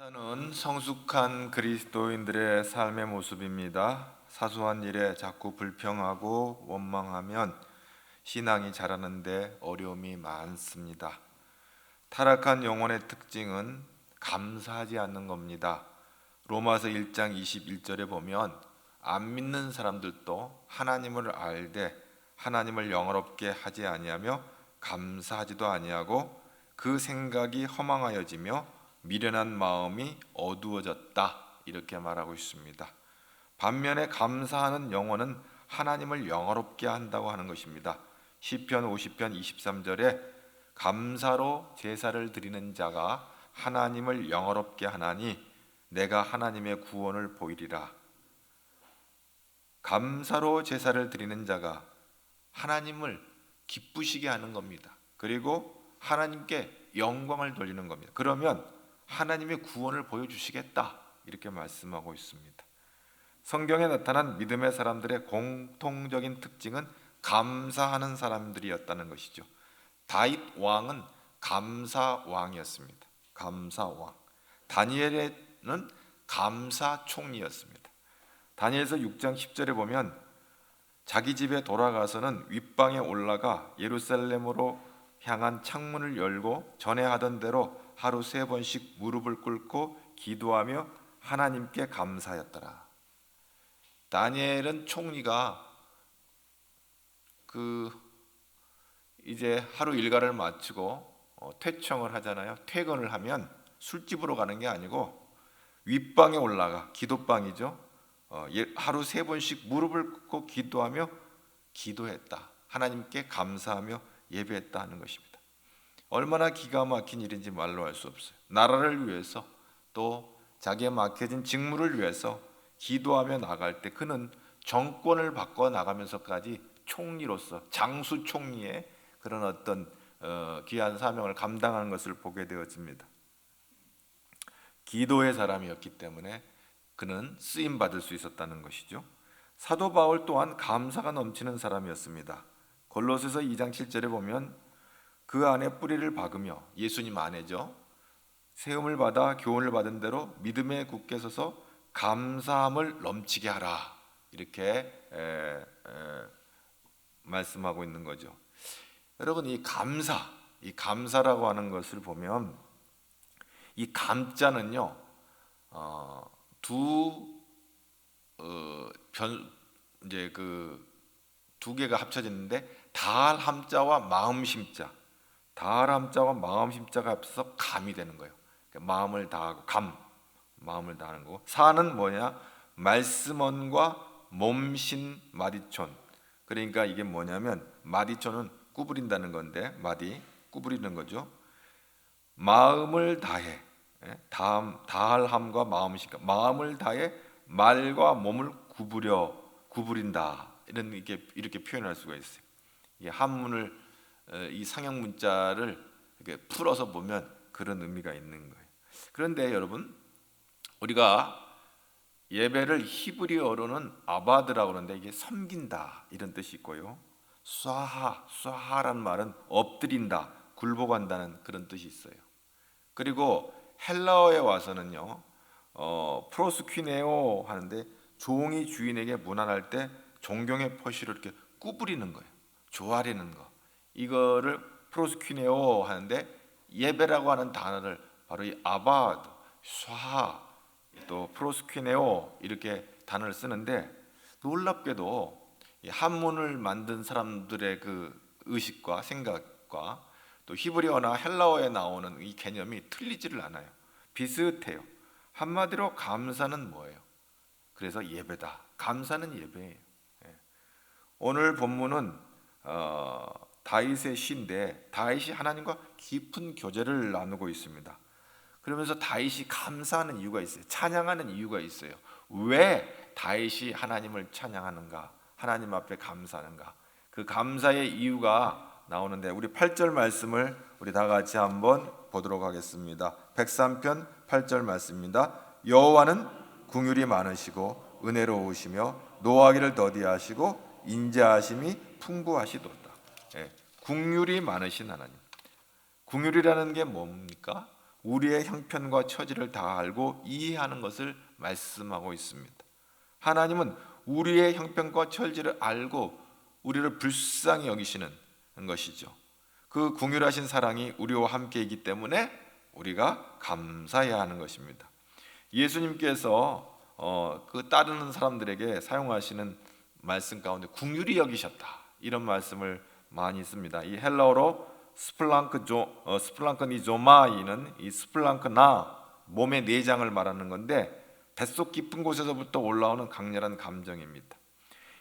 감사는 성숙한 그리스도인들의 삶의 모습입니다. 사소한 일에 자꾸 불평하고 원망하면 신앙이 자라는데 어려움이 많습니다. 타락한 영혼의 특징은 감사하지 않는 겁니다. 로마서 1장 21절에 보면 안 믿는 사람들도 하나님을 알되 하나님을 영화롭게 하지 아니하며 감사하지도 아니하고 그 생각이 허망하여지며 미련한 마음이 어두워졌다, 이렇게 말하고 있습니다. 반면에 감사하는 영혼은 하나님을 영화롭게 한다고 하는 것입니다. 시편 50편 23절에 감사로 제사를 드리는 자가 하나님을 영화롭게 하나니 내가 하나님의 구원을 보이리라. 감사로 제사를 드리는 자가 하나님을 기쁘시게 하는 겁니다. 그리고 하나님께 영광을 돌리는 겁니다. 그러면 하나님의 구원을 보여주시겠다, 이렇게 말씀하고 있습니다. 성경에 나타난 믿음의 사람들의 공통적인 특징은 감사하는 사람들이었다는 것이죠. 다윗 왕은 감사왕이었습니다. 감사왕. 다니엘은 감사총리였습니다. 다니엘서 6장 10절에 보면 자기 집에 돌아가서는 윗방에 올라가 예루살렘으로 향한 창문을 열고 전에 하던 대로 하루 3번씩 무릎을 꿇고 기도하며 하나님께 감사하였더라. 다니엘은 총리가 이제 하루 일과를 마치고 퇴청을 하잖아요. 퇴근을 하면 술집으로 가는 게 아니고 윗방에 올라가, 기도방이죠. 하루 3번씩 무릎을 꿇고 기도하며 기도했다. 하나님께 감사하며 예배했다 하는 것입니다. 얼마나 기가 막힌 일인지 말로 할 수 없어요. 나라를 위해서 또 자기의 막혀진 직무를 위해서 기도하며 나갈 때 그는 정권을 바꿔 나가면서까지 총리로서 장수 총리의 그런 어떤 귀한 사명을 감당하는 것을 보게 되어집니다. 기도의 사람이었기 때문에 그는 쓰임 받을 수 있었다는 것이죠. 사도 바울 또한 감사가 넘치는 사람이었습니다. 골로새서 2장 7절에 보면 그 안에 뿌리를 박으며, 예수님 안에죠, 세움을 받아 교훈을 받은 대로 믿음에 굳게 서서 감사함을 넘치게 하라, 이렇게 말씀하고 있는 거죠. 여러분, 이 감사라고 하는 것을 보면 이 감자는요, 두 개가 합쳐졌는데 다할 함자와 마음 심자, 다할 함자와 마음 심자가 합쳐서 감이 되는 거예요. 그러니까 마음을 다하고 마음을 다하는 거고, 사는 뭐냐? 말씀원과 몸신 마디촌. 그러니까 이게 뭐냐면 마디촌은 구부린다는 건데, 마디 구부리는 거죠. 마음을 다해, 다할 함과 마음 심자, 마음을 다해 말과 몸을 구부린다. 이렇게 표현할 수가 있어요. 이 한문을, 이 상형 문자를 이렇게 풀어서 보면 그런 의미가 있는 거예요. 그런데 여러분, 우리가 예배를 히브리어로는 아바드라고 그러는데 이게 섬긴다, 이런 뜻이 있고요. 쏴하라는 말은 엎드린다, 굴복한다는 그런 뜻이 있어요. 그리고 헬라어에 와서는요, 프로스퀴네오 하는데 종이 주인에게 문안할 때 존경의 표시로 이렇게 구부리는 거예요. 조아리는 거. 이거를 프로스퀴네오 하는데, 예배라고 하는 단어를 바로 이 아바드, 쏴하, 또 프로스퀴네오, 이렇게 단어를 쓰는데, 놀랍게도 이 한문을 만든 사람들의 그 의식과 생각과 또 히브리어나 헬라어에 나오는 이 개념이 틀리지를 않아요. 비슷해요. 한마디로 감사는 뭐예요? 그래서 예배다. 감사는 예배예요. 오늘 본문은 다윗의 시인데, 다윗이 하나님과 깊은 교제를 나누고 있습니다. 그러면서 다윗이 감사하는 이유가 있어요. 찬양하는 이유가 있어요. 왜 다윗이 하나님을 찬양하는가? 하나님 앞에 감사하는가? 그 감사의 이유가 나오는데, 우리 8절 말씀을 우리 다 같이 한번 보도록 하겠습니다. 103편 8절 말씀입니다. 여호와는 긍휼이 많으시고 은혜로우시며 노하기를 더디하시고 인자하심이 풍부하시도다. 긍휼이 많으신 하나님. 긍휼이라는 게 뭡니까? 우리의 형편과 처지를 다 알고 이해하는 것을 말씀하고 있습니다. 하나님은 우리의 형편과 처지를 알고 우리를 불쌍히 여기시는 것이죠. 그 긍휼하신 사랑이 우리와 함께이기 때문에 우리가 감사해야 하는 것입니다. 예수님께서 그 따르는 사람들에게 사용하시는 말씀 가운데 긍휼히 여기셨다, 이런 말씀을 많이 씁니다. 이 헬라어로 스플랑크니조마이는 이 스플랑크나 몸의 내장을 말하는 건데 뱃속 깊은 곳에서부터 올라오는 강렬한 감정입니다.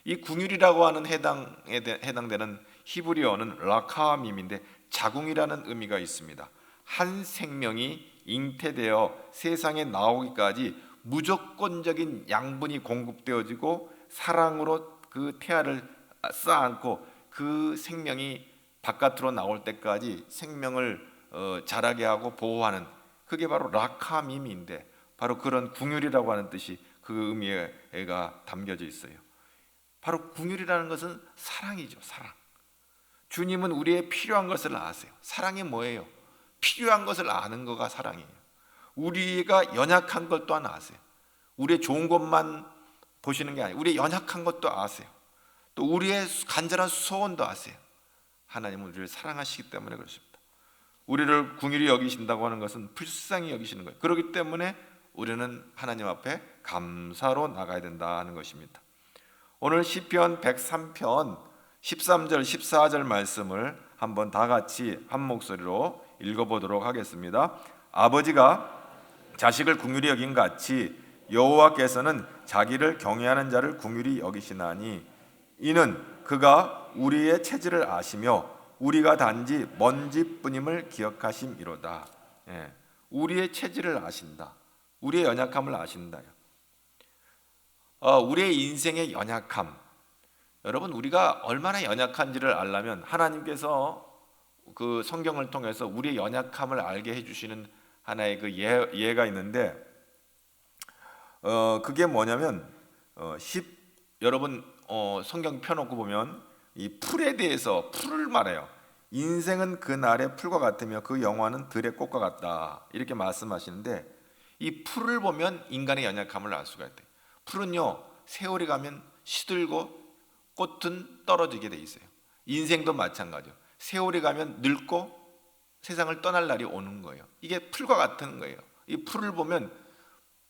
이 긍휼이라고 하는 해당되는 히브리어는 라카밈인데 자궁이라는 의미가 있습니다. 한 생명이 잉태되어 세상에 나오기까지 무조건적인 양분이 공급되어지고 사랑으로 그 태아를 쌓아안고 그 생명이 바깥으로 나올 때까지 생명을 자라게 하고 보호하는, 그게 바로 라카밈인데 바로 그런 긍휼이라고 하는 뜻이 그 의미가 담겨져 있어요. 바로 긍휼이라는 것은 사랑이죠. 사랑. 주님은 우리의 필요한 것을 아세요. 사랑이 뭐예요? 필요한 것을 아는 거가 사랑이에요. 우리가 연약한 것 또한 아세요. 우리의 좋은 것만 보시는 게 아니에요. 우리의 연약한 것도 아세요. 또 우리의 간절한 소원도 아세요. 하나님은 우리를 사랑하시기 때문에 그렇습니다. 우리를 긍휼히 여기신다고 하는 것은 불쌍히 여기시는 거예요. 그렇기 때문에 우리는 하나님 앞에 감사로 나가야 된다는 것입니다. 오늘 시편 103편 13절 14절 말씀을 한번 다 같이 한 목소리로 읽어보도록 하겠습니다. 아버지가 자식을 긍휼히 여긴 같이 여호와께서는 자기를 경외하는 자를 긍휼히 여기시나니 이는 그가 우리의 체질을 아시며 우리가 단지 먼지뿐임을 기억하심이로다. 우리의 체질을 아신다. 우리의 연약함을 아신다. 우리의 인생의 연약함, 여러분 우리가 얼마나 연약한지를 알려면 하나님께서 그 성경을 통해서 우리의 연약함을 알게 해주시는 하나의 그 예가 있는데 그게 뭐냐면 여러분 성경 펴놓고 보면 이 풀에 대해서 풀을 말해요. 인생은 그날의 풀과 같으며 그 영화는 들의 꽃과 같다, 이렇게 말씀하시는데 이 풀을 보면 인간의 연약함을 알 수가 있대요. 풀은요 세월이 가면 시들고 꽃은 떨어지게 돼 있어요. 인생도 마찬가지요. 세월이 가면 늙고 세상을 떠날 날이 오는 거예요. 이게 풀과 같은 거예요. 이 풀을 보면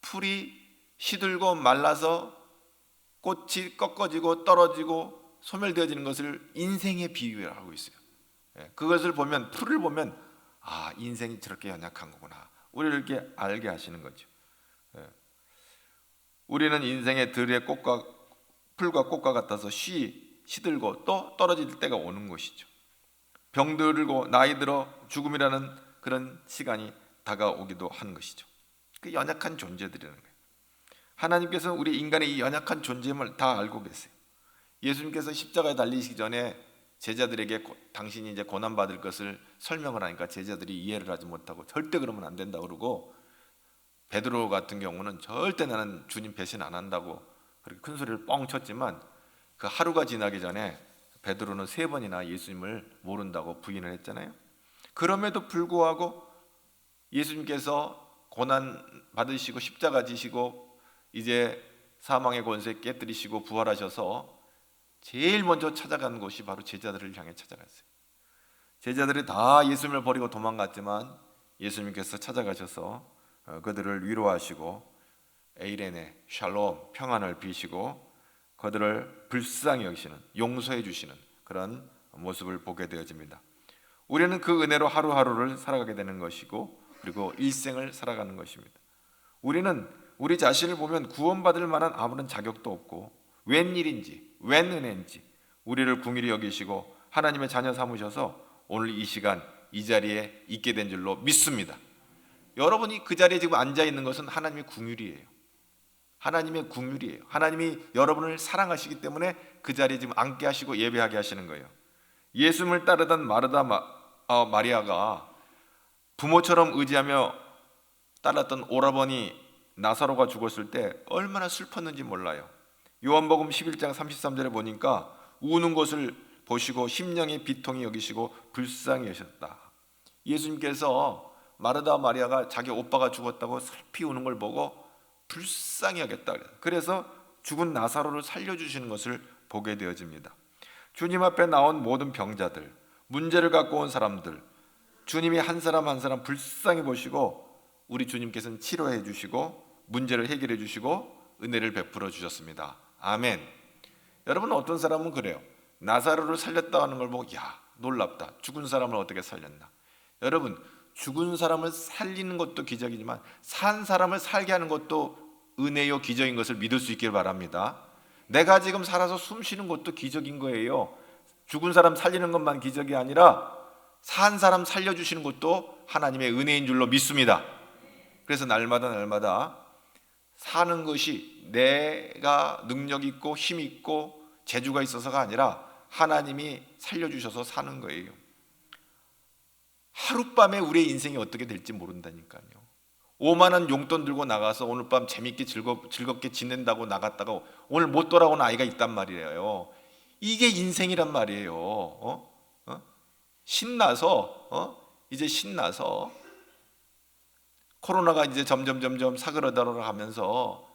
풀이 시들고 말라서 꽃이 꺾어지고 떨어지고 소멸되어지는 것을 인생에 비유를 하고 있어요. 그것을 보면, 풀을 보면 아, 인생이 저렇게 연약한 거구나, 우리를 이렇게 알게 하시는 거죠. 우리는 인생의 들의 꽃과 풀과 꽃과 같아서 시들고 또 떨어질 때가 오는 것이죠. 병들고 나이 들어 죽음이라는 그런 시간이 다가오기도 하는 것이죠. 그 연약한 존재들이라는 거예요. 하나님께서는 우리 인간의 이 연약한 존재임을 다 알고 계세요. 예수님께서 십자가에 달리시기 전에 제자들에게 당신이 이제 고난받을 것을 설명을 하니까 제자들이 이해를 하지 못하고 절대 그러면 안 된다고 그러고, 베드로 같은 경우는 절대 나는 주님 배신 안 한다고 그렇게 큰 소리를 뻥 쳤지만 그 하루가 지나기 전에 베드로는 3번이나 예수님을 모른다고 부인을 했잖아요. 그럼에도 불구하고 예수님께서 고난 받으시고 십자가 지시고 이제 사망의 권세 깨뜨리시고 부활하셔서 제일 먼저 찾아간 곳이 바로 제자들을 향해 찾아갔어요. 제자들이 다 예수님을 버리고 도망갔지만 예수님께서 찾아가셔서 그들을 위로하시고 에이레네 샬롬 평안을 비시고 그들을 불쌍히 여기시는, 용서해 주시는 그런 모습을 보게 되어집니다. 우리는 그 은혜로 하루하루를 살아가게 되는 것이고 그리고 일생을 살아가는 것입니다. 우리는 우리 자신을 보면 구원받을 만한 아무런 자격도 없고 웬일인지 웬 은혜인지 우리를 긍휼히 여기시고 하나님의 자녀 삼으셔서 오늘 이 시간 이 자리에 있게 된 줄로 믿습니다. 여러분이 그 자리에 지금 앉아 있는 것은 하나님의 긍휼이에요. 하나님의 긍휼이에요. 하나님이 여러분을 사랑하시기 때문에 그 자리에 지금 앉게 하시고 예배하게 하시는 거예요. 예수님을 따르던 마리아가 부모처럼 의지하며 따랐던 오라버니 나사로가 죽었을 때 얼마나 슬펐는지 몰라요. 요한복음 11장 33절에 보니까 우는 것을 보시고 심령의 비통이 여기시고 불쌍히 여셨다. 예수님께서 마르다 마리아가 자기 오빠가 죽었다고 슬피 우는 걸 보고 불쌍히 여겼다. 그래서 죽은 나사로를 살려주시는 것을 보게 되어집니다. 주님 앞에 나온 모든 병자들, 문제를 갖고 온 사람들, 주님이 한 사람 한 사람 불쌍히 보시고 우리 주님께서는 치료해 주시고 문제를 해결해 주시고 은혜를 베풀어 주셨습니다. 아멘. 여러분, 어떤 사람은 그래요. 나사로를 살렸다 하는 걸 보고 야, 놀랍다. 죽은 사람을 어떻게 살렸나. 여러분, 죽은 사람을 살리는 것도 기적이지만 산 사람을 살게 하는 것도 은혜요 기적인 것을 믿을 수 있기를 바랍니다. 내가 지금 살아서 숨 쉬는 것도 기적인 거예요. 죽은 사람 살리는 것만 기적이 아니라 산 사람 살려주시는 것도 하나님의 은혜인 줄로 믿습니다. 그래서 날마다 사는 것이 내가 능력 있고 힘 있고 재주가 있어서가 아니라 하나님이 살려주셔서 사는 거예요. 하룻밤에 우리의 인생이 어떻게 될지 모른다니까요. 5만 원 용돈 들고 나가서 오늘 밤 재밌게 즐겁게 지낸다고 나갔다가 오늘 못 돌아온 아이가 있단 말이에요. 이게 인생이란 말이에요. 이제 신나서 코로나가 이제 점점 사그러들어 가면서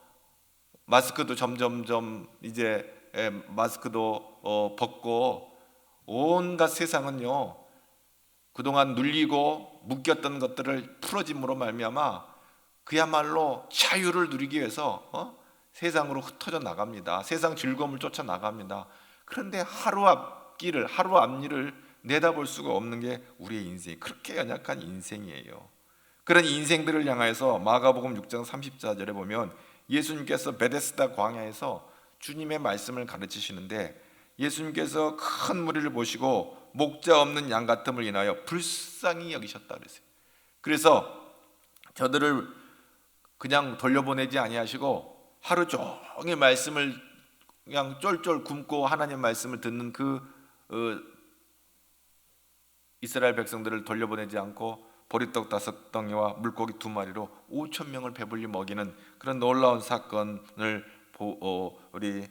마스크도 점점 이제 마스크도 벗고 온갖 세상은요, 그동안 눌리고 묶였던 것들을 풀어짐으로 말미암아 그야말로 자유를 누리기 위해서 세상으로 흩어져 나갑니다. 세상 즐거움을 쫓아 나갑니다. 그런데 하루 앞일을 내다볼 수가 없는 게 우리의 인생이 그렇게 연약한 인생이에요. 그런 인생들을 향해서 마가복음 6장 34절에 보면 예수님께서 베데스다 광야에서 주님의 말씀을 가르치시는데 예수님께서 큰 무리를 보시고 목자 없는 양 같음을 인하여 불쌍히 여기셨다 그랬어요. 그래서 저들을 그냥 돌려보내지 아니하시고 하루 종일 말씀을 그냥 쫄쫄 굶고 하나님 말씀을 듣는 이스라엘 백성들을 돌려보내지 않고 보리떡 5덩이와 물고기 2마리로 5천 명을 배불리 먹이는 그런 놀라운 사건을 우리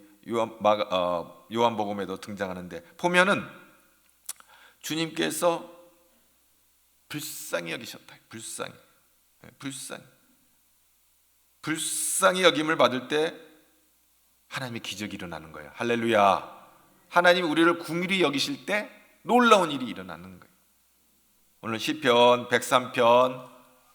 요한복음에도 등장하는데 보면은 주님께서 불쌍히 여기셨다. 불쌍히 여김을 받을 때 하나님의 기적이 일어나는 거예요. 할렐루야. 하나님이 우리를 긍휼히 여기실 때 놀라운 일이 일어나는 거예요. 오늘 시편 103편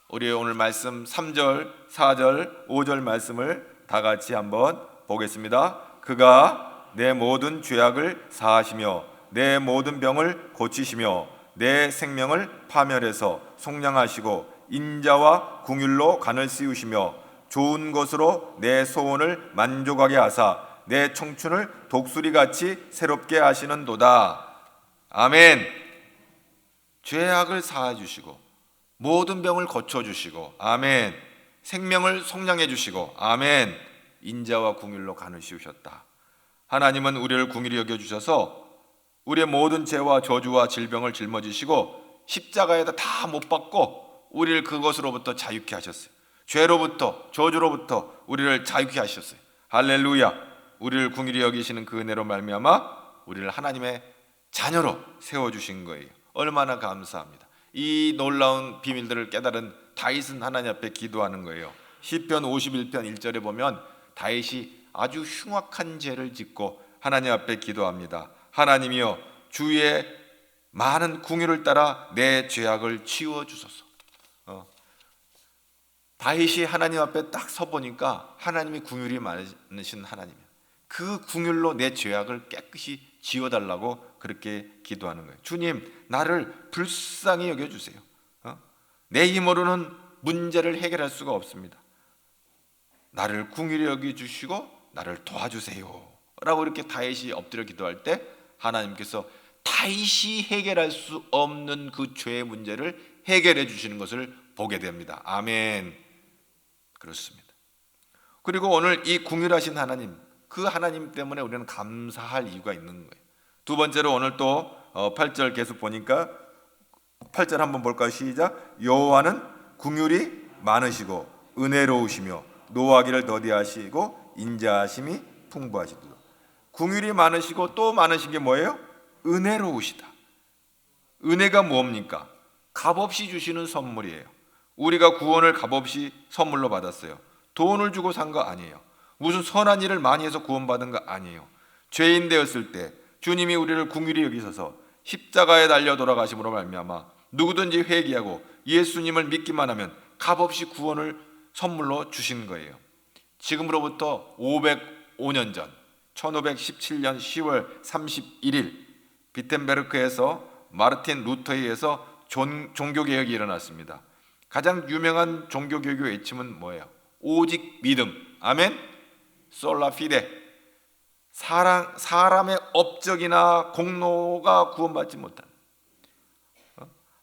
우리 오늘 말씀 3절, 4절, 5절 말씀을 다 같이 한번 보겠습니다. 그가 내 모든 죄악을 사하시며 내 모든 병을 고치시며 내 생명을 파멸해서 속량하시고 인자와 긍휼로 간을 씌우시며 좋은 것으로 내 소원을 만족하게 하사 내 청춘을 독수리같이 새롭게 하시는도다. 아멘. 죄악을 사해 주시고 모든 병을 고쳐 주시고 아멘. 생명을 속량해 주시고 아멘. 인자와 긍휼로 간을 씌우셨다. 하나님은 우리를 긍휼히 여겨 주셔서 우리의 모든 죄와 저주와 질병을 짊어지시고 십자가에다 다 못 박고 우리를 그것으로부터 자유케 하셨어요. 죄로부터 저주로부터 우리를 자유케 하셨어요. 할렐루야. 우리를 긍휼히 여기시는 그 은혜로 말미암아 우리를 하나님의 자녀로 세워주신 거예요. 얼마나 감사합니다. 이 놀라운 비밀들을 깨달은 다윗은 하나님 앞에 기도하는 거예요. 시편 51편 1절에 보면 다윗이 아주 흉악한 죄를 짓고 하나님 앞에 기도합니다. 하나님이여 주의 많은 긍휼을 따라 내 죄악을 치워 주소서. 다윗이 하나님 앞에 딱 서보니까 하나님이 긍휼이 많으신 하나님이에요. 그 긍휼로 내 죄악을 깨끗이 지워달라고 그렇게 기도하는 거예요. 주님, 나를 불쌍히 여겨주세요. 내 힘으로는 문제를 해결할 수가 없습니다. 나를 긍휼히 여겨주시고 나를 도와주세요 라고 이렇게 다윗이 엎드려 기도할 때 하나님께서 다윗이 해결할 수 없는 그 죄의 문제를 해결해 주시는 것을 보게 됩니다. 아멘. 그렇습니다. 그리고 오늘 이 긍휼하신 하나님, 그 하나님 때문에 우리는 감사할 이유가 있는 거예요. 두 번째로 오늘 또 8절 계속 보니까 8절 한번 볼까요? 시작. 여호와는 긍휼이 많으시고 은혜로우시며 노하기를 더디하시고 인자하심이 풍부하시도다. 긍휼이 많으시고 또 많으신 게 뭐예요? 은혜로우시다. 은혜가 뭡니까? 값없이 주시는 선물이에요. 우리가 구원을 값없이 선물로 받았어요. 돈을 주고 산 거 아니에요. 무슨 선한 일을 많이 해서 구원받은 거 아니에요. 죄인 되었을 때 주님이 우리를 긍휼히 여기셔서 십자가에 달려 돌아가심으로 말미암아 누구든지 회개하고 예수님을 믿기만 하면 값없이 구원을 선물로 주신 거예요. 지금으로부터 505년 전 1517년 10월 31일 비텐베르크에서 마르틴 루터에 의해서 종교개혁이 일어났습니다. 가장 유명한 종교개혁의 외침은 뭐예요? 오직 믿음. 아멘. 솔라 피데. 사람의 업적이나 공로가 구원받지 못한,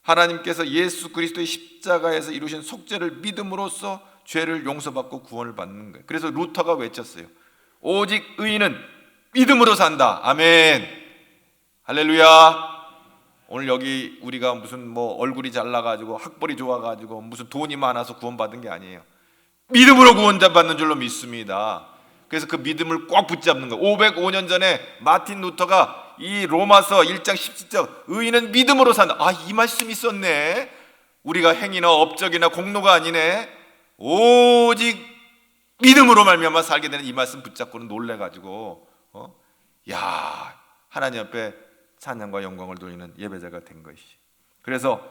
하나님께서 예수 그리스도의 십자가에서 이루신 속죄를 믿음으로써 죄를 용서받고 구원을 받는 거예요. 그래서 루터가 외쳤어요. 오직 의인은 믿음으로 산다. 아멘. 할렐루야. 오늘 여기 우리가 무슨 얼굴이 잘나가지고 학벌이 좋아가지고 무슨 돈이 많아서 구원받은 게 아니에요. 믿음으로 구원받는 줄로 믿습니다. 그래서 그 믿음을 꼭 붙잡는 거예요. 505년 전에 마틴 루터가 이 로마서 1장 17절 의인은 믿음으로 산다. 이 말씀이 있었네. 우리가 행위나 업적이나 공로가 아니네. 오직 믿음으로 말미암아 살게 되는 이 말씀 붙잡고는 놀래가지고 하나님 앞에 찬양과 영광을 돌리는 예배자가 된 것이. 그래서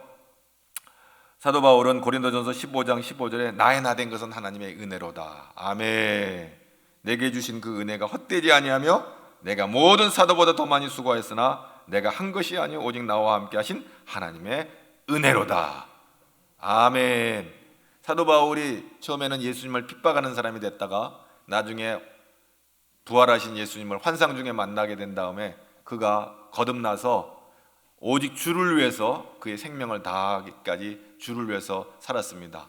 사도 바울은 고린도전서 15장 15절에 나의 나 된 것은 하나님의 은혜로다. 아멘. 내게 주신 그 은혜가 헛되지 아니하며 내가 모든 사도보다 더 많이 수고하였으나 내가 한 것이 아니오 오직 나와 함께 하신 하나님의 은혜로다. 아멘. 사도 바울이 처음에는 예수님을 핍박하는 사람이 됐다가 나중에 부활하신 예수님을 환상 중에 만나게 된 다음에 그가 거듭나서 오직 주를 위해서 그의 생명을 다하기까지 주를 위해서 살았습니다.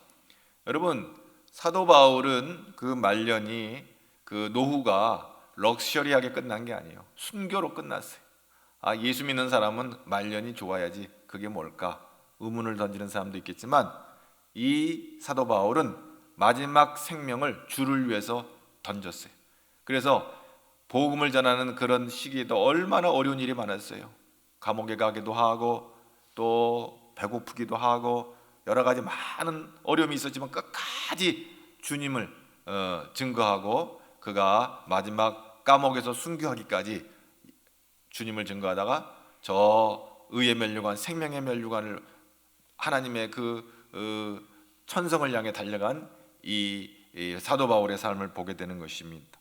여러분, 사도 바울은 그 말년이 그 노후가 럭셔리하게 끝난 게 아니에요. 순교로 끝났어요. 예수 믿는 사람은 말년이 좋아야지 그게 뭘까? 의문을 던지는 사람도 있겠지만 이 사도 바울은 마지막 생명을 주를 위해서 던졌어요. 그래서 복음을 전하는 그런 시기에도 얼마나 어려운 일이 많았어요. 감옥에 가기도 하고 또 배고프기도 하고 여러 가지 많은 어려움이 있었지만 끝까지 주님을 증거하고 그가 마지막 감옥에서 순교하기까지 주님을 증거하다가 저 의의 면류관, 생명의 면류관을 하나님의 그 천성을 향해 달려간 이 사도 바울의 삶을 보게 되는 것입니다.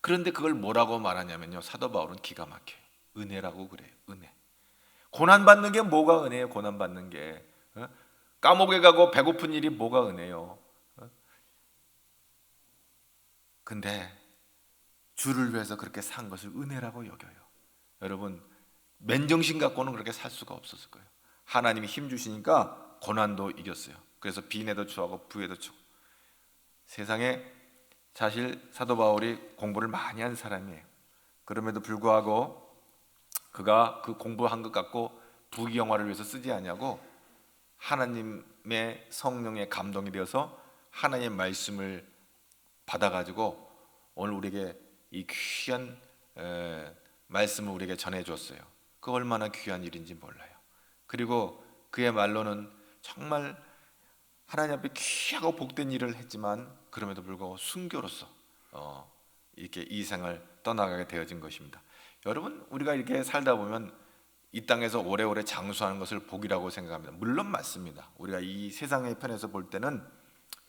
그런데 그걸 뭐라고 말하냐면요, 사도 바울은 기가 막혀요. 은혜라고 그래요. 은혜. 고난받는 게 뭐가 은혜예요? 고난받는 게 감옥에 가고 배고픈 일이 뭐가 은혜요? 근데 주를 위해서 그렇게 산 것을 은혜라고 여겨요. 여러분, 맨정신 갖고는 그렇게 살 수가 없었을 거예요. 하나님이 힘 주시니까 고난도 이겼어요. 그래서 빈에도 처하고 부에도 처하고. 세상에 사실 사도 바울이 공부를 많이 한 사람이에요. 그럼에도 불구하고 그가 그 공부한 것 갖고 부귀영화를 위해서 쓰지 않냐고 하나님의 성령의 감동이 되어서 하나님의 말씀을 받아가지고 오늘 우리에게 이 귀한 말씀을 우리에게 전해줬어요. 그 얼마나 귀한 일인지 몰라요. 그리고 그의 말로는 정말 하나님 앞에 귀하고 복된 일을 했지만 그럼에도 불구하고 순교로서 이렇게 이 생을 떠나가게 되어진 것입니다. 여러분, 우리가 이렇게 살다 보면 이 땅에서 오래오래 장수하는 것을 복이라고 생각합니다. 물론 맞습니다. 우리가 이 세상의 편에서 볼 때는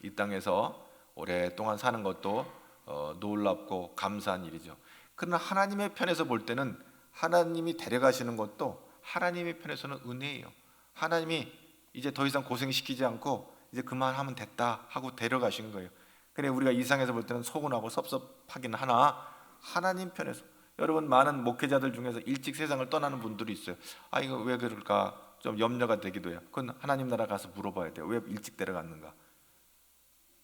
이 땅에서 오랫동안 사는 것도 놀랍고 감사한 일이죠. 그러나 하나님의 편에서 볼 때는 하나님이 데려가시는 것도 하나님의 편에서는 은혜예요. 하나님이 이제 더 이상 고생시키지 않고 이제 그만하면 됐다 하고 데려가신 거예요. 그래, 우리가 이 상에서 볼 때는 서운하고 섭섭하긴 하나 하나님 편에서, 여러분, 많은 목회자들 중에서 일찍 세상을 떠나는 분들이 있어요. 이거 왜 그럴까 좀 염려가 되기도 해요. 그건 하나님 나라 가서 물어봐야 돼요. 왜 일찍 데려갔는가.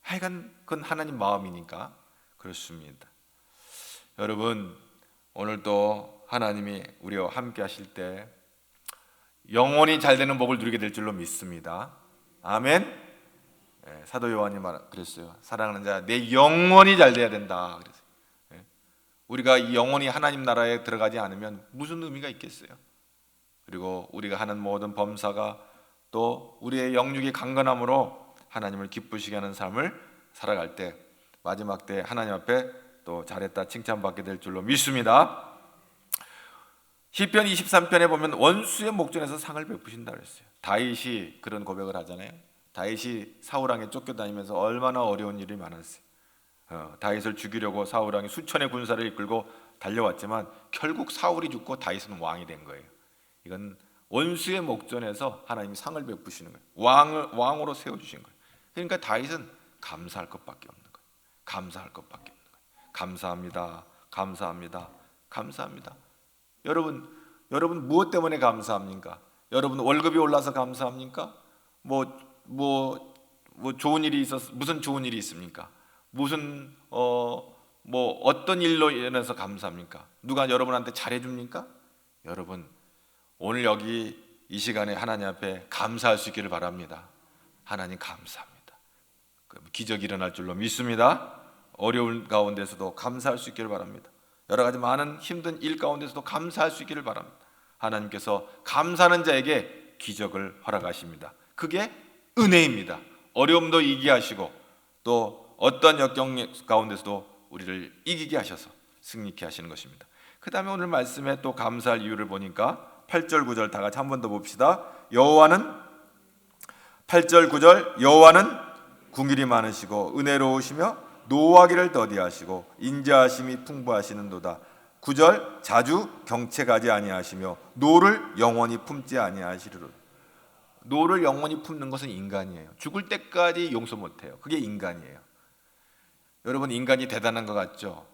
하여간 그건 하나님 마음이니까 그렇습니다. 여러분, 오늘도 하나님이 우리와 함께 하실 때 영원히 잘 되는 복을 누리게 될 줄로 믿습니다. 아멘. 사도 요한이 그랬어요. 사랑하는 자, 내 영원히 잘 돼야 된다 그랬어요. 우리가 이 영원히 하나님 나라에 들어가지 않으면 무슨 의미가 있겠어요? 그리고 우리가 하는 모든 범사가 또 우리의 영육이 강건함으로 하나님을 기쁘시게 하는 삶을 살아갈 때 마지막 때 하나님 앞에 또 잘했다 칭찬받게 될 줄로 믿습니다. 시편 23편에 보면 원수의 목전에서 상을 베푸신다 그랬어요. 다윗이 그런 고백을 하잖아요. 다윗이 사울왕에 쫓겨다니면서 얼마나 어려운 일이 많았어요. 다윗을 죽이려고 사울왕이 수천의 군사를 이끌고 달려왔지만 결국 사울이 죽고 다윗은 왕이 된 거예요. 이건 원수의 목전에서 하나님이 상을 베푸시는 거예요. 왕으로 세워주신 거예요. 그러니까 다윗은 감사할 것밖에 없는 거예요. 감사할 것밖에 없는 거예요. 감사합니다. 감사합니다. 감사합니다. 여러분 무엇 때문에 감사합니까? 여러분 월급이 올라서 감사합니까? 뭐 좋은 일이 있어서 무슨 좋은 일이 있습니까? 무슨 어떤 일로 인해서 감사합니까? 누가 여러분한테 잘해줍니까? 여러분 오늘 여기 이 시간에 하나님 앞에 감사할 수 있기를 바랍니다. 하나님 감사합니다. 기적이 일어날 줄로 믿습니다. 어려운 가운데서도 감사할 수 있기를 바랍니다. 여러 가지 많은 힘든 일 가운데서도 감사할 수 있기를 바랍니다. 하나님께서 감사하는 자에게 기적을 허락하십니다. 그게 은혜입니다. 어려움도 이기게 하시고 또 어떤 역경 가운데서도 우리를 이기게 하셔서 승리케 하시는 것입니다. 그 다음에 오늘 말씀에 또 감사할 이유를 보니까 8절 9절 다 같이 한 번 더 봅시다. 8절 9절 여호와는 긍휼이 많으시고 은혜로우시며 노하기를 더디하시고 인자하심이 풍부하시는도다. 9절 자주 경책하지 아니하시며 노를 영원히 품지 아니하시리로다. 노를 영원히 품는 것은 인간이에요. 죽을 때까지 용서 못해요. 그게 인간이에요. 여러분 인간이 대단한 것 같죠?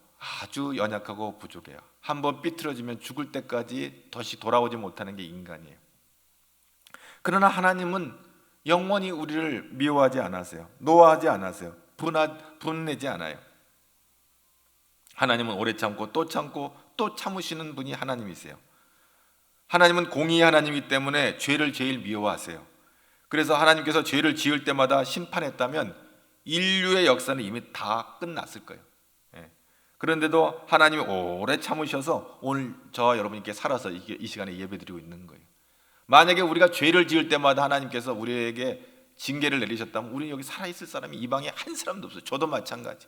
아주 연약하고 부족해요. 한번 삐뚤어지면 죽을 때까지 다시 돌아오지 못하는 게 인간이에요. 그러나 하나님은 영원히 우리를 미워하지 않으세요. 노하지 않으세요. 분내지 않아요. 하나님은 오래 참고 또 참으시는 분이 하나님이세요. 하나님은 공의의 하나님이기 때문에 죄를 제일 미워하세요. 그래서 하나님께서 죄를 지을 때마다 심판했다면 인류의 역사는 이미 다 끝났을 거예요. 그런데도 하나님이 오래 참으셔서 오늘 저와 여러분께 살아서 이 시간에 예배드리고 있는 거예요. 만약에 우리가 죄를 지을 때마다 하나님께서 우리에게 징계를 내리셨다면 우리는 여기 살아있을 사람이 이 방에 한 사람도 없어요. 저도 마찬가지.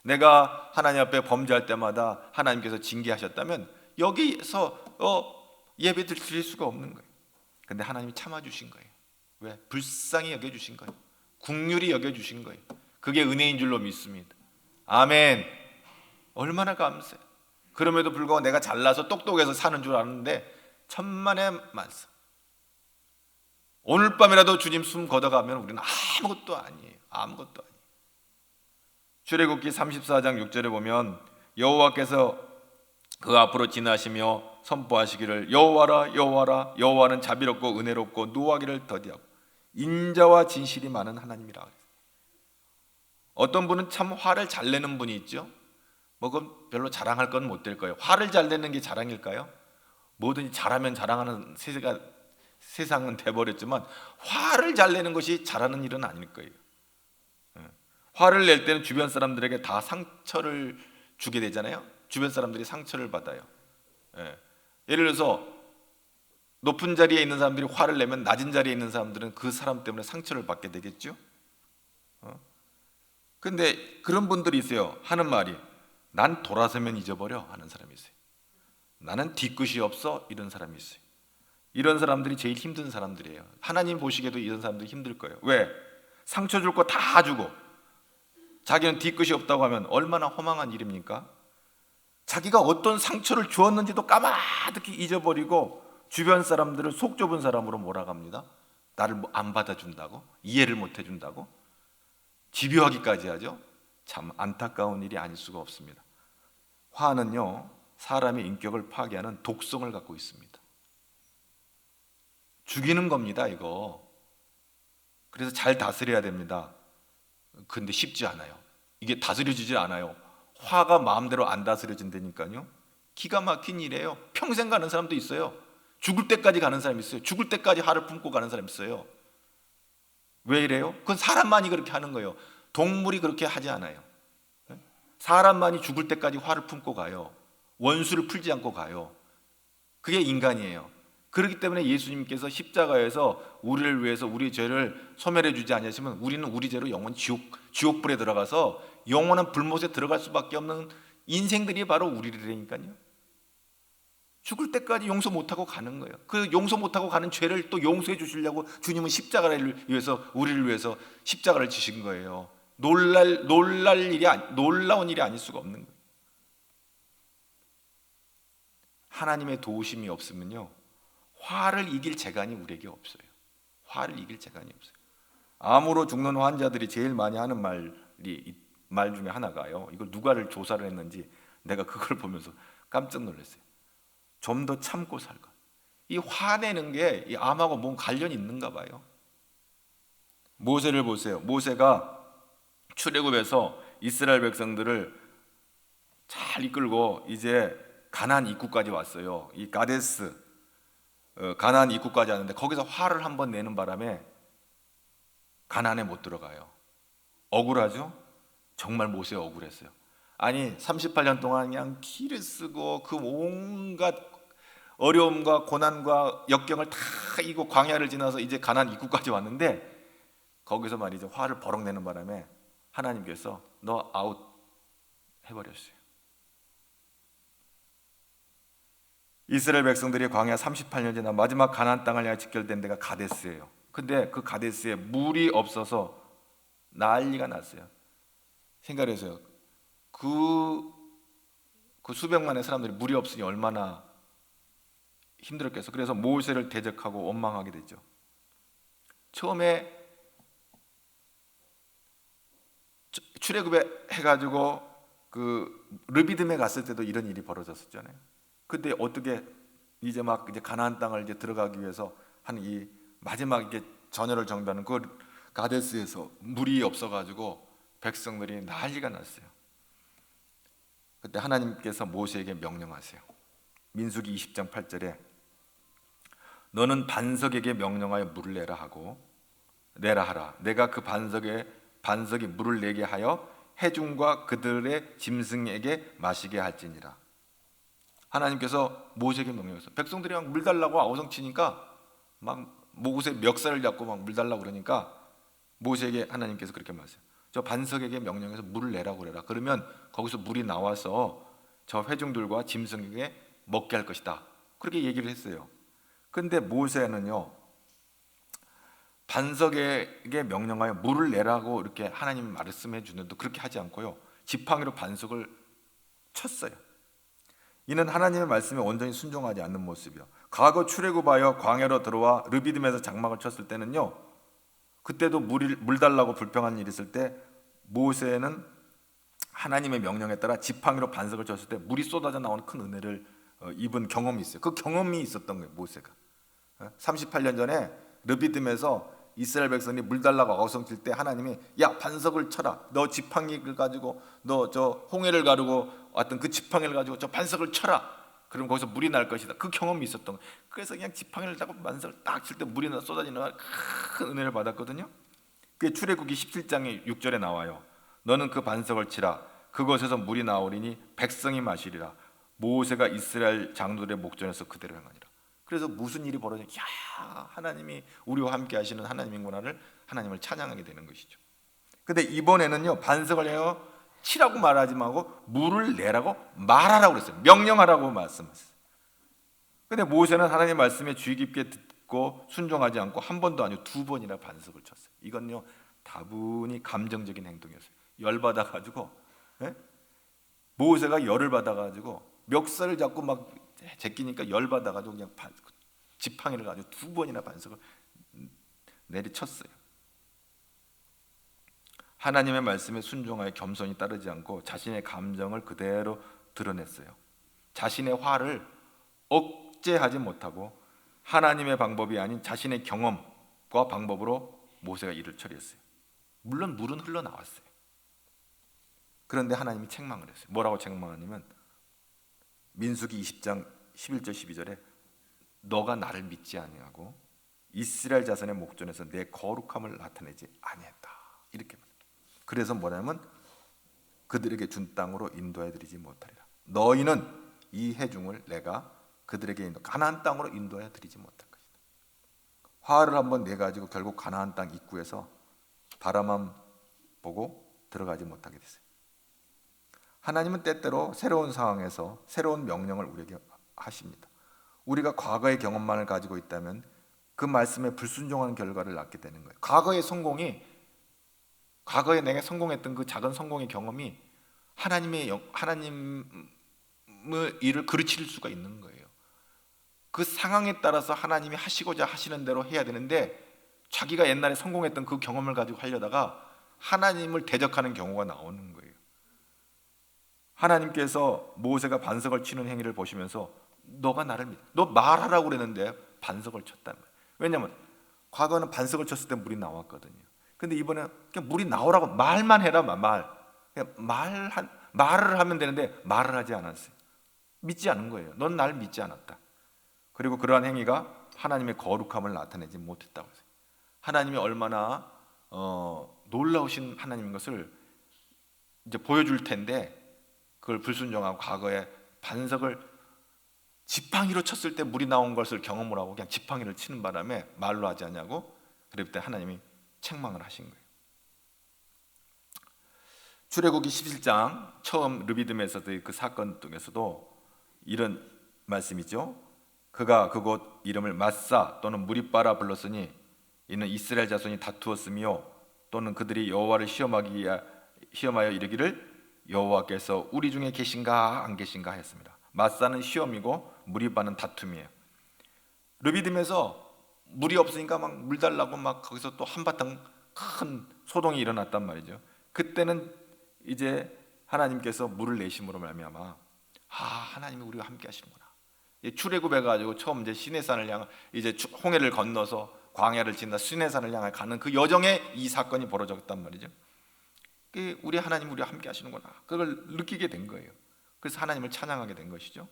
내가 하나님 앞에 범죄할 때마다 하나님께서 징계하셨다면 여기서 예배 드릴 수가 없는 거예요. 근데 하나님이 참아주신 거예요. 왜? 불쌍히 여겨주신 거예요. 긍휼히 여겨주신 거예요. 그게 은혜인 줄로 믿습니다. 아멘. 얼마나 감사해. 그럼에도 불구하고 내가 잘나서 똑똑해서 사는 줄 아는데 천만의 말씀. 오늘 밤이라도 주님 숨 걷어가면 우리는 아무것도 아니에요. 아무것도 아니에요. 출애굽기 34장 6절에 보면 여호와께서 그 앞으로 지나시며 선포하시기를 여호와라 여호와라 여호와는 자비롭고 은혜롭고 노하기를 더디하고 인자와 진실이 많은 하나님이라. 어떤 분은 참 화를 잘 내는 분이 있죠. 그건 별로 자랑할 건 못 될 거예요. 화를 잘 내는 게 자랑일까요? 뭐든지 잘하면 자랑하는 세상은 돼버렸지만 화를 잘 내는 것이 잘하는 일은 아닐 거예요. 화를 낼 때는 주변 사람들에게 다 상처를 주게 되잖아요. 주변 사람들이 상처를 받아요. 예를 들어서 높은 자리에 있는 사람들이 화를 내면 낮은 자리에 있는 사람들은 그 사람 때문에 상처를 받게 되겠죠. 근데 그런 분들이 있어요. 하는 말이 난 돌아서면 잊어버려 하는 사람이 있어요. 나는 뒤끝이 없어 이런 사람이 있어요. 이런 사람들이 제일 힘든 사람들이에요. 하나님 보시기에도 이런 사람들이 힘들 거예요. 왜? 상처 줄 거 다 주고 자기는 뒤끝이 없다고 하면 얼마나 허망한 일입니까? 자기가 어떤 상처를 주었는지도 까마득히 잊어버리고 주변 사람들을 속 좁은 사람으로 몰아갑니다. 나를 안 받아준다고, 이해를 못 해준다고 집요하기까지 하죠. 참 안타까운 일이 아닐 수가 없습니다. 화는요 사람의 인격을 파괴하는 독성을 갖고 있습니다. 죽이는 겁니다 이거. 그래서 잘 다스려야 됩니다. 근데 쉽지 않아요. 이게 다스려지지 않아요. 화가 마음대로 안 다스려진다니까요. 기가 막힌 일이에요. 평생 가는 사람도 있어요. 죽을 때까지 가는 사람이 있어요. 죽을 때까지 화를 품고 가는 사람이 있어요. 왜 이래요? 그건 사람만이 그렇게 하는 거예요. 동물이 그렇게 하지 않아요. 사람만이 죽을 때까지 화를 품고 가요. 원수를 풀지 않고 가요. 그게 인간이에요. 그렇기 때문에 예수님께서 십자가에서 우리를 위해서 우리 죄를 소멸해 주지 아니하시면 우리는 우리 죄로 영원 지옥불에 들어가서 영원한 불못에 들어갈 수밖에 없는 인생들이 바로 우리라니까요. 죽을 때까지 용서 못하고 가는 거예요. 그 용서 못하고 가는 죄를 또 용서해 주시려고 주님은 십자가를 위해서 우리를 위해서 십자가를 지신 거예요. 놀라운 일이 아닐 수가 없는 거예요. 하나님의 도우심이 없으면요, 화를 이길 재간이 우리에게 없어요. 화를 이길 재간이 없어요. 암으로 죽는 환자들이 제일 많이 하는 말 중에 하나가요, 이걸 누가를 조사를 했는지 내가 그걸 보면서 깜짝 놀랐어요. 좀 더 참고 살 것. 이 화내는 게 이 암하고 뭔 관련이 있는가 봐요. 모세를 보세요. 모세가 출애굽에서 이스라엘 백성들을 잘 이끌고 이제 가나안 입구까지 왔어요. 이 가데스 가나안 입구까지 왔는데 거기서 화를 한번 내는 바람에 가나안에 못 들어가요. 억울하죠? 정말 모세 억울했어요. 아니 38년 동안 그냥 기를 쓰고 그 온갖 어려움과 고난과 역경을 다 이고 광야를 지나서 이제 가나안 입구까지 왔는데 거기서 말이죠, 화를 버럭 내는 바람에 하나님께서 너 아웃 해버렸어요. 이스라엘 백성들이 광야 38년 지나 마지막 가나안 땅을 향해 직결된 데가 가데스예요. 근데 그 가데스에 물이 없어서 난리가 났어요. 생각해보세요. 그 수백만의 사람들이 물이 없으니 얼마나 힘들었겠어. 그래서 모세를 대적하고 원망하게 되죠. 처음에 출애굽에 해가지고 그 르비딤에 갔을 때도 이런 일이 벌어졌었잖아요. 근데 어떻게 이제 가나안 땅을 이제 들어가기 위해서 하는 이 마지막 이게 전열을 정비하는 그 가데스에서 물이 없어가지고 백성들이 난리가 났어요. 그때 하나님께서 모세에게 명령하세요. 민수기 20장 8절에 너는 반석에게 명령하여 물을 내라 하라. 내가 그 반석이 물을 내게 하여 회중과 그들의 짐승에게 마시게 할지니라. 하나님께서 모세에게 명령했어요. 백성들이 막 물 달라고 아우성치니까 막 목에 멱살을 잡고 막 물 달라고 그러니까 모세에게 하나님께서 그렇게 말했어요. 저 반석에게 명령해서 물을 내라고 그래라. 그러면 거기서 물이 나와서 저 회중들과 짐승에게 먹게 할 것이다. 그렇게 얘기를 했어요. 근데 모세는요, 반석에게 명령하여 물을 내라고 이렇게 하나님 말씀해 주는데 그렇게 하지 않고요, 지팡이로 반석을 쳤어요. 이는 하나님의 말씀에 온전히 순종하지 않는 모습이요. 과거 출애굽하여 광야로 들어와 르비딤에서 장막을 쳤을 때는요, 그때도 물 달라고 불평한 일이 있을 때 모세는 하나님의 명령에 따라 지팡이로 반석을 쳤을 때 물이 쏟아져 나오는 큰 은혜를 입은 경험이 있어요. 그 경험이 있었던 거예요, 모세가. 38년 전에 르비딤에서 이스라엘 백성이 물 달라고 어성칠 때 하나님이 야 반석을 쳐라. 너 지팡이를 가지고 너 저 홍해를 가르고 왔던 그 지팡이를 가지고 저 반석을 쳐라. 그럼 거기서 물이 날 것이다. 그 경험이 있었던 거예요. 그래서 그냥 지팡이를 잡고 반석을 딱 칠 때 물이 쏟아지는 큰 은혜를 받았거든요. 그게 출애굽기 17장의 6절에 나와요. 너는 그 반석을 치라. 그곳에서 물이 나오리니 백성이 마시리라. 모세가 이스라엘 장로들의 목전에서 그대로 행하니라. 그래서 무슨 일이 벌어지냐, 야 하나님이 우리와 함께 하시는 하나님인구나를 하나님을 찬양하게 되는 것이죠. 근데 이번에는요, 반석을 내어 치라고 말하지 말고 물을 내라고 말하라고 그랬어요. 명령하라고 말씀하셨어요. 근데 모세는 하나님의 말씀에 주의 깊게 듣고 순종하지 않고 한 번도 아니고 두 번이나 반석을 쳤어요. 이건요 다분히 감정적인 행동이었어요. 열받아가지고, 모세가 열을 받아가지고 멱살을 잡고 막 제끼니까 열받아가지고 그냥 지팡이를 가지고 두 번이나 반석을 내리쳤어요. 하나님의 말씀에 순종하여 겸손히 따르지 않고 자신의 감정을 그대로 드러냈어요. 자신의 화를 억제하지 못하고 하나님의 방법이 아닌 자신의 경험과 방법으로 모세가 일을 처리했어요. 물론 물은 흘러나왔어요. 그런데 하나님이 책망을 했어요. 뭐라고 책망하냐면 민수기 20장 11절 12절에 너가 나를 믿지 아니하고 이스라엘 자손의 목전에서 내 거룩함을 나타내지 아니했다. 이렇게 말해요. 그래서 뭐냐면 그들에게 준 땅으로 인도해 드리지 못하리라. 너희는 이 회중을 내가 그들에게 가나안 땅으로 인도하여 드리지 못할 것이다. 화를 한번 내가지고 결국 가나안 땅 입구에서 바라만 보고 들어가지 못하게 됐어요. 하나님은 때때로 새로운 상황에서 새로운 명령을 우리에게 하십니다. 우리가 과거의 경험만을 가지고 있다면 그 말씀에 불순종하는 결과를 낳게 되는 거예요. 과거에 내가 성공했던 그 작은 성공의 경험이 하나님의 일을 그르칠 수가 있는 거예요. 그 상황에 따라서 하나님이 하시고자 하시는 대로 해야 되는데 자기가 옛날에 성공했던 그 경험을 가지고 하려다가 하나님을 대적하는 경우가 나오는 거예요. 하나님께서 모세가 반석을 치는 행위를 보시면서 너 말하라고 그랬는데 반석을 쳤단 말이에요. 왜냐하면 과거는 반석을 쳤을 때 물이 나왔거든요. 근데 이번에 그냥 물이 나오라고 말만 해라. 그냥 말을 하면 되는데 말을 하지 않았어요. 믿지 않은 거예요. 넌 날 믿지 않았다. 그리고 그러한 행위가 하나님의 거룩함을 나타내지 못했다고 했어요. 하나님이 얼마나 놀라우신 하나님인 것을 이제 보여줄 텐데 그걸 불순종하고 과거에 반석을 지팡이로 쳤을 때 물이 나온 것을 경험을 하고 그냥 지팡이를 치는 바람에 말로 하지 않냐고 그럴 때 하나님이 책망을 하신 거예요. 출애굽기 17장 처음 르비딤에서도 그 사건 중에서도 이런 말씀이죠. 그가 그곳 이름을 마사 또는 무리바라 불렀으니 이는 이스라엘 자손이 다투었으며 또는 그들이 여호와를 시험하여 이르기를 여호와께서 우리 중에 계신가 안 계신가 했습니다. 마사는 시험이고 무리바는 다툼이에요. 르비딤에서 물이 없으니까 막 물 달라고 막 거기서 또 한바탕 큰 소동이 일어났단 말이죠. 그때는 이제 하나님께서 물을 내심으로 말미암아 하나님이 우리와 함께 하시는구나. 출애굽해 가지고 처음 이제 시내산을 향해 이제 홍해를 건너서 광야를 지나 시내산을 향해 가는 그 여정에 이 사건이 벌어졌단 말이죠. 우리 하나님 우리와 함께 하시는구나. 그걸 느끼게 된 거예요. 그래서 하나님을 찬양하게 된 것이죠.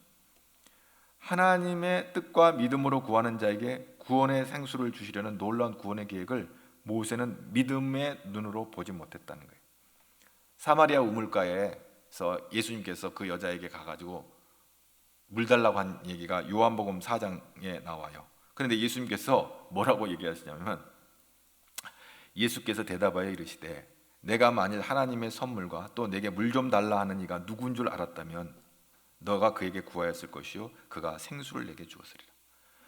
하나님의 뜻과 믿음으로 구하는 자에게 구원의 생수를 주시려는 놀라운 구원의 계획을 모세는 믿음의 눈으로 보지 못했다는 거예요. 사마리아 우물가에서 예수님께서 그 여자에게 가가지고 물 달라고 한 얘기가 요한복음 4장에 나와요. 그런데 예수님께서 뭐라고 얘기하시냐면 예수께서 대답하여 이르시되 내가 만일 하나님의 선물과 또 내게 물 좀 달라 하는 이가 누군 줄 알았다면 너가 그에게 구하였을 것이요 그가 생수를 내게 주었으리라.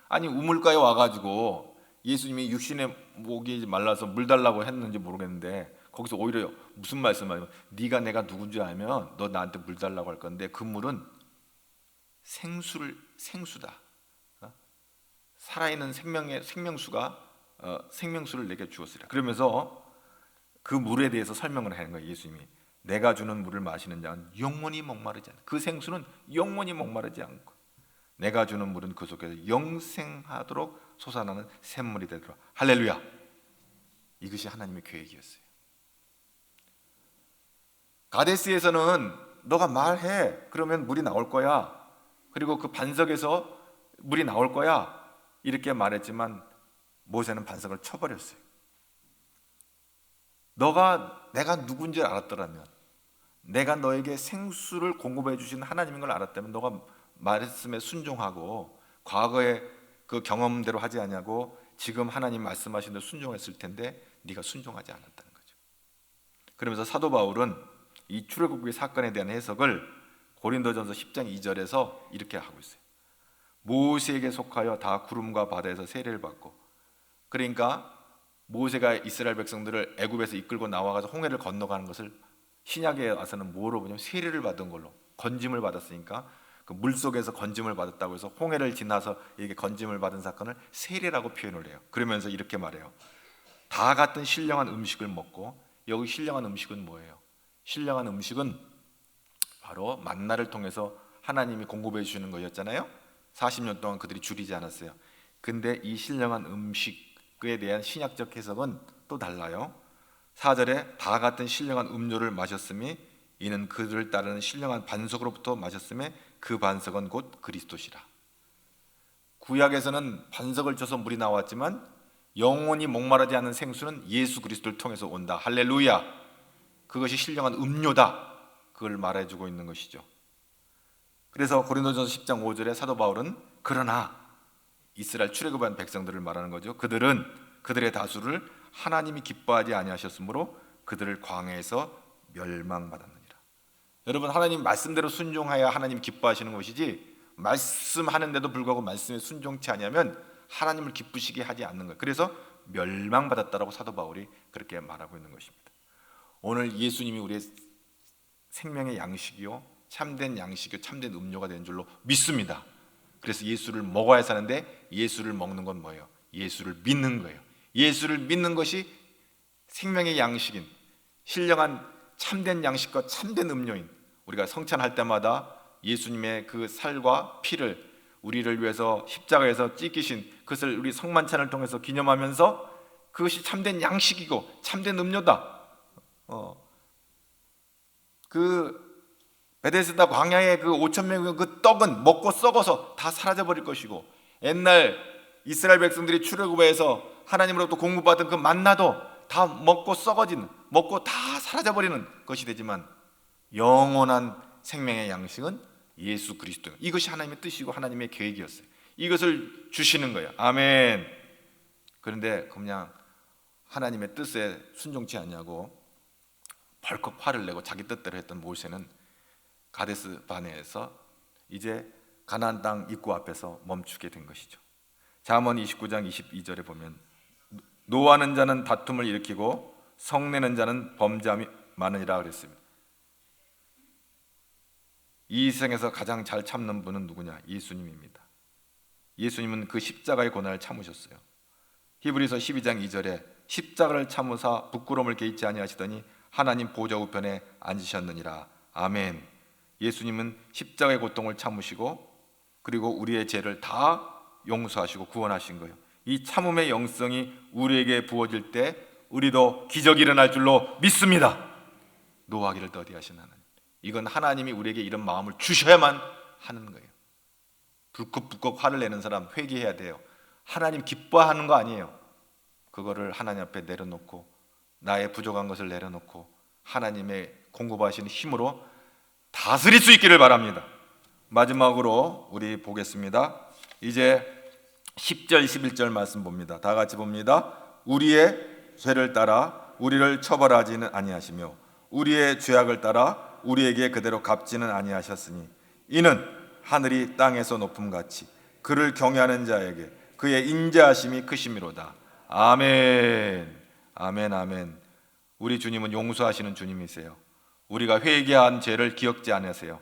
아니 우물가에 와가지고 예수님이 육신의 목이 말라서 물 달라고 했는지 모르겠는데 거기서 오히려 무슨 말씀을 하냐면 네가 내가 누군지 알면 너 나한테 물 달라고 할 건데 그 물은 생수다. 살아있는 생명수가 생명수를 내게 주었으리라. 그러면서 그 물에 대해서 설명을 하는 거예요. 예수님이 내가 주는 물을 마시는 자는 영원히 목마르지 않고 그 생수는 영원히 목마르지 않고 내가 주는 물은 그 속에서 영생하도록 솟아나는 샘물이 되도록. 할렐루야. 이것이 하나님의 계획이었어요. 가데스에서는 너가 말해 그러면 물이 나올 거야. 그리고 그 반석에서 물이 나올 거야 이렇게 말했지만 모세는 반석을 쳐버렸어요. 내가 누군지 알았더라면, 내가 너에게 생수를 공급해 주신 하나님인 걸 알았다면 너가 말씀에 순종하고 과거의 그 경험대로 하지 않냐고 지금 하나님 말씀하신 대로 순종했을 텐데 네가 순종하지 않았다는 거죠. 그러면서 사도 바울은 이 출애굽기 사건에 대한 해석을 고린도전서 10장 2절에서 이렇게 하고 있어요. 모세에게 속하여 다 구름과 바다에서 세례를 받고, 그러니까 모세가 이스라엘 백성들을 애굽에서 이끌고 나와가서 홍해를 건너가는 것을 신약에 와서는 뭐로 보냐면 세례를 받은 걸로, 건짐을 받았으니까 그 물속에서 건짐을 받았다고 해서 홍해를 지나서 이렇게 건짐을 받은 사건을 세례라고 표현을 해요. 그러면서 이렇게 말해요. 다 같은 신령한 음식을 먹고, 여기 신령한 음식은 뭐예요? 신령한 음식은 바로 만나를 통해서 하나님이 공급해 주시는 거였잖아요. 40년 동안 그들이 줄이지 않았어요. 근데 이 신령한 음식에 대한 신약적 해석은 또 달라요. 4절에 다 같은 신령한 음료를 마셨으니 이는 그들을 따르는 신령한 반석으로부터 마셨음에 그 반석은 곧 그리스도시라. 구약에서는 반석을 쳐서 물이 나왔지만 영원히 목마르지 않는 생수는 예수 그리스도를 통해서 온다. 할렐루야. 그것이 신령한 음료다. 그걸 말해주고 있는 것이죠. 그래서 고린도전서 10장 5절에 사도 바울은 그러나 이스라엘 출애굽한 백성들을 말하는 거죠. 그들의 다수를 하나님이 기뻐하지 아니하셨으므로 그들을 광야에서 멸망받았느니라. 여러분, 하나님 말씀대로 순종하여 하나님 기뻐하시는 것이지, 말씀하는데도 불구하고 말씀에 순종치 아니하면 하나님을 기쁘시게 하지 않는 거예요. 그래서 멸망받았다라고 사도 바울이 그렇게 말하고 있는 것입니다. 오늘 예수님이 우리의 생명의 양식이요, 참된 양식이요, 참된 음료가 된 줄로 믿습니다. 그래서 예수를 먹어야 사는데, 예수를 먹는 건 뭐예요? 예수를 믿는 거예요. 예수를 믿는 것이 생명의 양식인, 신령한 참된 양식과 참된 음료인, 우리가 성찬할 때마다 예수님의 그 살과 피를 우리를 위해서 십자가에서 찢기신 그것을 우리 성만찬을 통해서 기념하면서 그것이 참된 양식이고 참된 음료다. 그 베데스다 광야의 그 5천 명의 그 떡은 먹고 썩어서 다 사라져 버릴 것이고, 옛날 이스라엘 백성들이 출애굽에서 하나님으로부터 공급받은 그 만나도 다 먹고 썩어지는, 먹고 다 사라져 버리는 것이 되지만, 영원한 생명의 양식은 예수 그리스도, 이것이 하나님의 뜻이고 하나님의 계획이었어요. 이것을 주시는 거예요. 아멘. 그런데 그냥 하나님의 뜻에 순종치 않냐고 벌컥 화를 내고 자기 뜻대로 했던 모세는 가데스 바네에서 이제 가나안 땅 입구 앞에서 멈추게 된 것이죠. 잠언 29장 22절에 보면, 노하는 자는 다툼을 일으키고 성내는 자는 범죄함이 많으니라 그랬습니다. 이 세상에서 가장 잘 참는 분은 누구냐? 예수님입니다. 예수님은 그 십자가의 고난을 참으셨어요. 히브리서 12장 2절에 십자가를 참으사 부끄러움을 개의치 아니하시더니 하나님 보좌 우편에 앉으셨느니라. 아멘. 예수님은 십자가의 고통을 참으시고 그리고 우리의 죄를 다 용서하시고 구원하신 거예요. 이 참음의 영성이 우리에게 부어질 때 우리도 기적이 일어날 줄로 믿습니다. 노하기를 더디하신 하나님, 이건 하나님이 우리에게 이런 마음을 주셔야만 하는 거예요. 불컥불컥 화를 내는 사람 회개해야 돼요. 하나님 기뻐하는 거 아니에요. 그거를 하나님 앞에 내려놓고, 나의 부족한 것을 내려놓고 하나님의 공급하시는 힘으로 다스릴 수 있기를 바랍니다. 마지막으로 우리 보겠습니다. 이제 10절 11절 말씀 봅니다. 다 같이 봅니다. 우리의 죄를 따라 우리를 처벌하지는 아니하시며 우리의 죄악을 따라 우리에게 그대로 갚지는 아니하셨으니 이는 하늘이 땅에서 높음같이 그를 경외하는 자에게 그의 인자하심이 크심이로다. 아멘. 아멘. 아멘. 우리 주님은 용서하시는 주님이세요. 우리가 회개한 죄를 기억지 않으세요.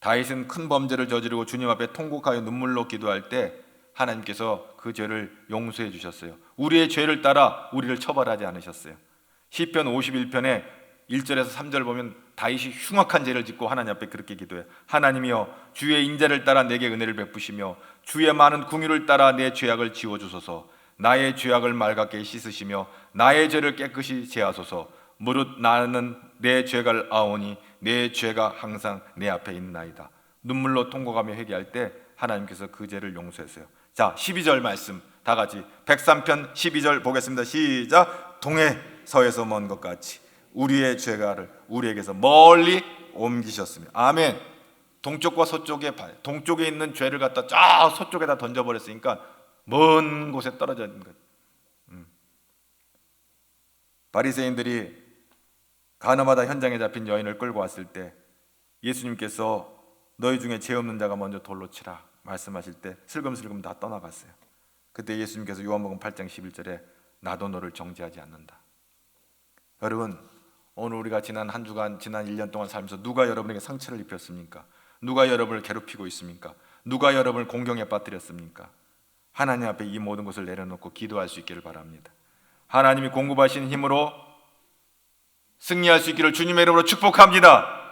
다윗은 큰 범죄를 저지르고 주님 앞에 통곡하여 눈물로 기도할 때 하나님께서 그 죄를 용서해 주셨어요. 우리의 죄를 따라 우리를 처벌하지 않으셨어요. 시편 51편에 1절에서 3절 보면 다윗이 흉악한 죄를 짓고 하나님 앞에 그렇게 기도해요. 하나님이여, 주의 인자를 따라 내게 은혜를 베푸시며 주의 많은 긍휼을 따라 내 죄악을 지워주소서. 나의 죄악을 맑게 씻으시며 나의 죄를 깨끗이 제하소서. 무릇 나는 내 죄가 아오니 내 죄가 항상 내 앞에 있나이다. 눈물로 통곡하며 회개할 때 하나님께서 그 죄를 용서했어요. 자, 12절 말씀 다 같이 103편 12절 보겠습니다. 시작. 동해 서에서 먼 것 같이 우리의 죄가를 우리에게서 멀리 옮기셨습니다. 아멘. 동쪽과 서쪽에 동쪽에 있는 죄를 갖다 쫙 서쪽에다 던져버렸으니까 먼 곳에 떨어져 있는 것. 바리새인들이 가늠하다 현장에 잡힌 여인을 끌고 왔을 때 예수님께서 너희 중에 죄 없는 자가 먼저 돌로 치라 말씀하실 때 슬금슬금 다 떠나갔어요. 그때 예수님께서 요한복음 8장 11절에 나도 너를 정죄하지 않는다. 여러분, 오늘 우리가 지난 한 주간, 지난 1년 동안 살면서 누가 여러분에게 상처를 입혔습니까? 누가 여러분을 괴롭히고 있습니까? 누가 여러분을 공경에 빠뜨렸습니까? 하나님 앞에 이 모든 것을 내려놓고 기도할 수 있기를 바랍니다. 하나님이 공급하신 힘으로 승리할 수 있기를 주님의 이름으로 축복합니다.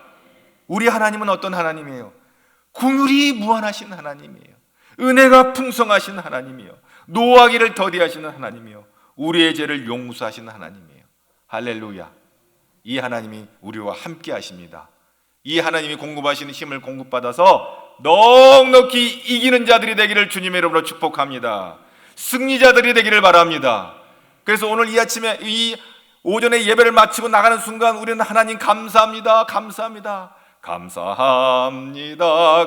우리 하나님은 어떤 하나님이에요? 긍휼이 무한하신 하나님이에요. 은혜가 풍성하신 하나님이요, 노하기를 더디하시는 하나님이요, 우리의 죄를 용서하시는 하나님이에요. 할렐루야. 이 하나님이 우리와 함께 하십니다. 이 하나님이 공급하시는 힘을 공급받아서 넉넉히 이기는 자들이 되기를 주님의 이름으로 축복합니다. 승리자들이 되기를 바랍니다. 그래서 오늘 이 아침에 이 오전에 예배를 마치고 나가는 순간 우리는 하나님 감사합니다, 감사합니다, 감사합니다,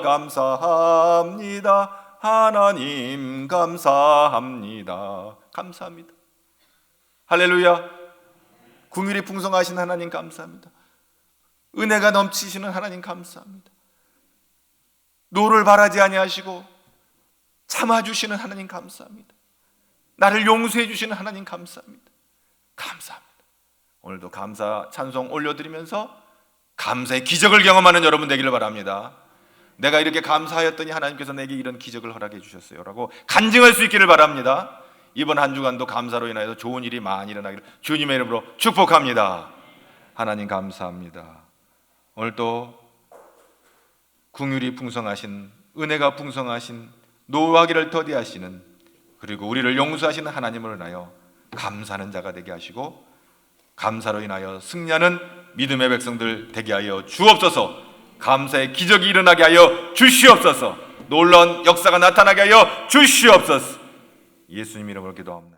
감사합니다, 하나님 감사합니다. 감사합니다. 할렐루야. 긍휼이 풍성하신 하나님 감사합니다. 은혜가 넘치시는 하나님 감사합니다. 노를 바라지 아니하시고 참아주시는 하나님 감사합니다. 나를 용서해 주시는 하나님 감사합니다. 감사합니다. 오늘도 감사 찬송 올려드리면서 감사의 기적을 경험하는 여러분 되기를 바랍니다. 내가 이렇게 감사하였더니 하나님께서 내게 이런 기적을 허락해 주셨어요 라고 간증할 수 있기를 바랍니다. 이번 한 주간도 감사로 인하여서 좋은 일이 많이 일어나기를 주님의 이름으로 축복합니다. 하나님 감사합니다. 오늘도 긍휼이 풍성하신, 은혜가 풍성하신, 노하기를 더디하시는, 그리고 우리를 용서하시는 하나님을 인하여 감사하는 자가 되게 하시고 감사로 인하여 승리하는 믿음의 백성들 되게 하여 주옵소서. 감사의 기적이 일어나게 하여 주시옵소서. 놀라운 역사가 나타나게 하여 주시옵소서. 예수님 이름으로 기도합니다.